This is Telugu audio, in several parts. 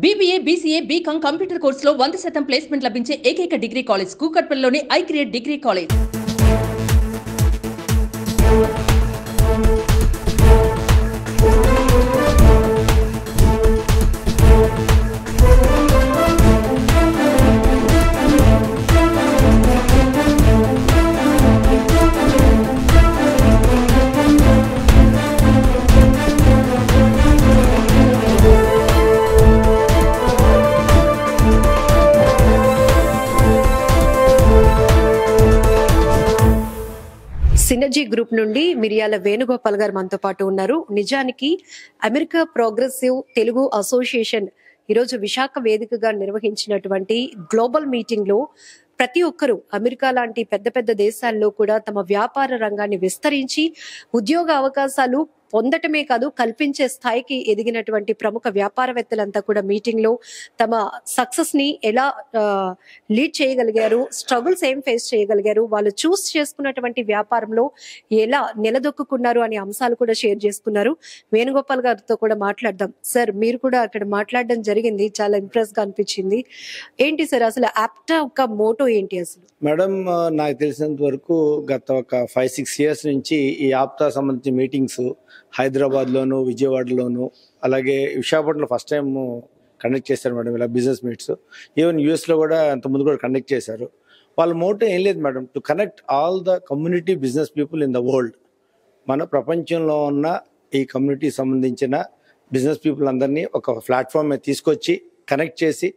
BBA, BCA, BCom కంప్యూటర్ కోర్సులో 100% ప్లేస్మెంట్ లభించే ఏకైక డిగ్రీ కాలేజ్ కూకట్పల్లిలోని iCreate degree college. Synergy group నుండి మిరియాల వేణుగోపాల్ గారు మనతో పాటు ఉన్నారు. నిజానికి అమెరికా ప్రోగ్రెసివ్ తెలుగు అసోసియేషన్ ఈరోజు విశాఖ వేదికగా నిర్వహించినటువంటి గ్లోబల్ మీటింగ్ లో ప్రతి ఒక్కరూ అమెరికా లాంటి పెద్ద పెద్ద దేశాల్లో కూడా తమ వ్యాపార రంగాన్ని విస్తరించి ఉద్యోగ అవకాశాలు పొందటమే కాదు కల్పించే స్థాయికి ఎదిగినటువంటి ప్రముఖ వ్యాపారవేత్తలంతా కూడా మీటింగ్ లో తమ సక్సెస్ ని ఎలా లీడ్ చేయగలిగారు, స్ట్రగుల్స్ ఏం ఫేస్ చేయగలిగారు, వాళ్ళు చూస్ చేసుకున్నటువంటి వ్యాపారంలో ఎలా నిలదొక్కున్నారు అనే అంశాలు కూడా షేర్ చేసుకున్నారు. వేణుగోపాల్ గారితో కూడా మాట్లాడదాం. సార్, మీరు కూడా అక్కడ మాట్లాడడం జరిగింది, చాలా ఇంప్రెస్ గా అనిపించింది. ఏంటి సార్ అసలు ఆప్టా ఒక మోటో ఏంటి అసలు? మేడం, నాకు తెలిసినంత వరకు గత ఒక 5-6 ఇయర్స్ నుంచి ఈ ఆప్టా సంబంధించిన మీటింగ్స్ హైదరాబాద్లోను, విజయవాడలోను, అలాగే విశాఖపట్నంలో ఫస్ట్ టైం కండక్ట్ చేశారు మేడం. ఇలా బిజినెస్ మీట్స్ ఈవెన్ యూఎస్లో కూడా అంతకుముందు కూడా కండక్ట్ చేశారు. వాళ్ళ మోటో ఏం లేదు madam, to connect all the community business people in the world. మన ప్రపంచంలో ఉన్న ఈ కమ్యూనిటీకి సంబంధించిన బిజినెస్ పీపుల్ అందరినీ ఒక ప్లాట్ఫామ్ మీద తీసుకొచ్చి కనెక్ట్ చేసి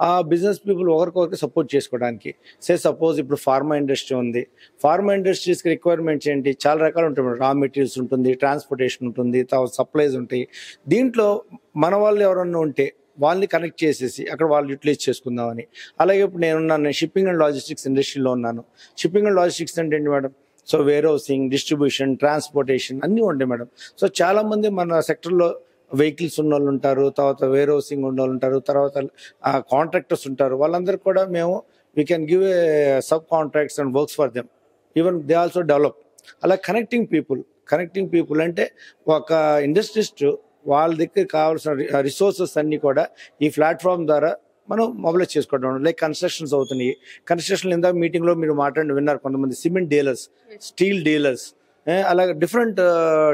ఆ బిజినెస్ పీపుల్ ఒకరికొకరికి సపోర్ట్ చేసుకోవడానికి. సపోజ్ ఇప్పుడు ఫార్మా ఇండస్ట్రీ ఉంది, ఫార్మా ఇండస్ట్రీస్కి రిక్వైర్మెంట్స్ ఏంటి, చాలా రకాలు ఉంటాయి. రా మెటీరియల్స్ ఉంటుంది, ట్రాన్స్పోర్టేషన్ ఉంటుంది, సప్లైస్ ఉంటాయి. దీంట్లో మన వాళ్ళు ఎవరన్నా ఉంటే వాళ్ళని కనెక్ట్ చేసేసి అక్కడ వాళ్ళు యూటిలైజ్ చేసుకుందామని. అలాగే ఇప్పుడు నేను షిప్పింగ్ అండ్ లాజిస్టిక్స్ ఇండస్ట్రీలో ఉన్నాను. షిప్పింగ్ అండ్ లాజిస్టిక్స్ అంటే ఏంటి madam? So where housing, distribution, transportation అన్నీ ఉంటాయి మేడం. సో చాలామంది మన సెక్టర్లో వెహికల్స్ ఉన్న వాళ్ళు ఉంటారు, తర్వాత వేర్ హౌసింగ్ ఉన్న వాళ్ళు ఉంటారు, తర్వాత కాంట్రాక్టర్స్ ఉంటారు. వాళ్ళందరికీ కూడా మేము we can give a sub contracts and works for them. Even they also develop. అలా కనెక్టింగ్ పీపుల్ అంటే ఒక ఇండస్ట్రిస్ట్ వాళ్ళ దగ్గర కావాల్సిన రిసోర్సెస్ అన్నీ కూడా ఈ ప్లాట్ఫామ్ ద్వారా మనం మొబిలైజ్ చేసుకోవడం. లైక్ కన్స్ట్రక్షన్స్ అవుతున్నాయి. కన్స్ట్రక్షన్ ఇందాక మీటింగ్లో మీరు విన్నారు, కొంతమంది సిమెంట్ డీలర్స్, స్టీల్ డీలర్స్, అలాగే డిఫరెంట్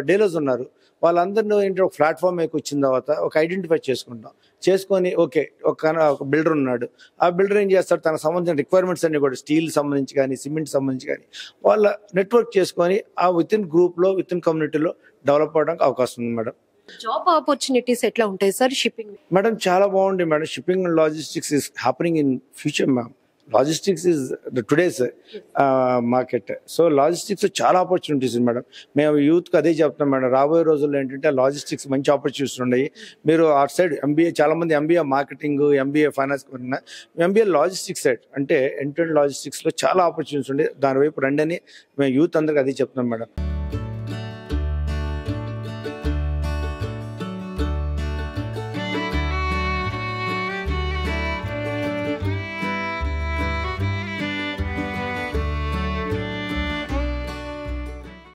డీలర్స్ ఉన్నారు. వాళ్ళందరినీ ఏంటి ఒక ప్లాట్ఫామ్ మీకు వచ్చిన తర్వాత ఒక ఐడెంటిఫై చేసుకొని ఓకే ఒక బిల్డర్ ఉన్నాడు, ఆ బిల్డర్ ఏం చేస్తాడు, తనకు సంబంధించిన రిక్వైర్మెంట్స్ అన్ని కూడా స్టీల్ సంబంధించి కానీ సిమెంట్ సంబంధించి కానీ వాళ్ళ నెట్వర్క్ చేసుకొని ఆ వితిన్ గ్రూప్లో వితిన్ కమ్యూనిటీలో డెవలప్ అవడానికి అవకాశం ఉంది మేడం. జాబ్ ఆపర్చునిటీస్ ఎట్లా ఉంటాయి సార్ షిప్పింగ్? మేడం చాలా బాగుంది madam. Shipping and logistics is happening in future ma'am. Logistics is the today's market. So logistics చాలా ఆపర్చునిటీస్ మేడం. మేము యూత్కి అదే చెప్తాం మేడం. రాబోయే రోజుల్లో ఏంటంటే లాజిస్టిక్స్ మంచి ఆపర్చునిటీస్ ఉన్నాయి. మీరు అటు సైడ్ ఎంబీఏ, చాలామంది MBA marketing, MBA finance, MBA logistics side అంటే ఎండ్ టు ఎండ్ లాజిస్టిక్స్లో చాలా ఆపర్చునిటీస్ ఉండే, దాని వైపు రండి అని మేము యూత్ అందరికీ అదే చెప్తున్నాం మేడం.